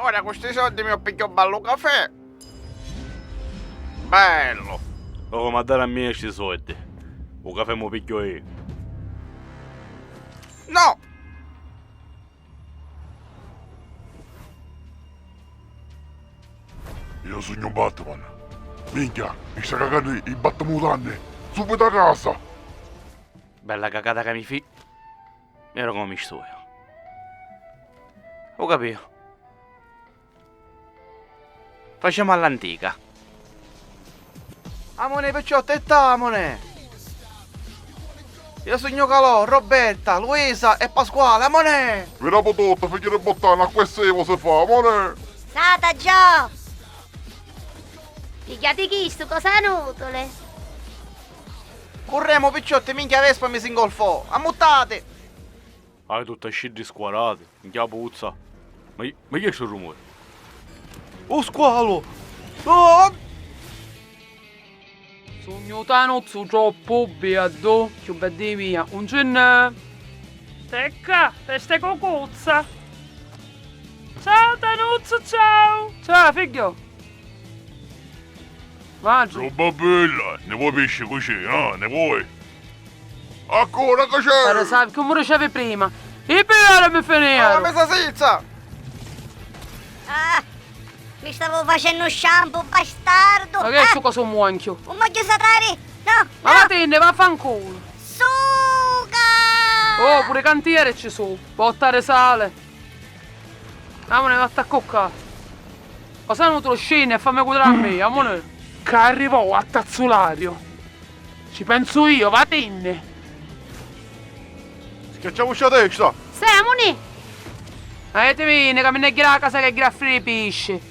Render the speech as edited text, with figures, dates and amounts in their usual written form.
Ora con questi soldi mi ho picchio un bello caffè. Bello. Lo come a dare a me questi soldi. Un caffè mi picchio io. No! Io sogno Batman. Minchia, mi sta cagando i battemutanne. Subito a casa. Bella cagata che mi fi. Ero come mi sto io. Ho capito. Facciamo all'antica. Amone picciotte e tamone. Io sogno Calò, Roberta, Luisa e Pasquale, amone! Veniamo tutto, figli di bottana, a questo se fa, amore. Sata Gio! Pigliati chi sto cosa nutole? Corremo picciotte, minchia Vespa mi si ingolfò. Ammuttate! Hai tutte scidi squadrate. Minchia puzza. Ma chi è questo rumore? Oh squalo! Oh! Sogno tanozzo troppo beato, più belli mia, un cenno. Tecca, teste cocozza. Ciao Tanuzzo, ciao. Ciao figlio. Mangi. Roba bella, ne vuoi pesce così, ne vuoi? Ancora che Però c'è? sai come ricevi prima. E per mi La finire. mesa silza! Ah! Mi stavo facendo shampoo, bastardo! Ma che è sto coso muanchio? Un moglio satare! No! Ma la tenne, vaffanculo. Suga! Oh, pure cantiere ci sono. Portare sale. Amone, vatta a coccare. Ma se non te lo scende e fammi cuodere a me, amone. Che arrivò a tazzolario. Ci penso io, va tenne. Schiacciamo la testa. Samone! Avete viene che mi ne gira a casa che graffire i pesci.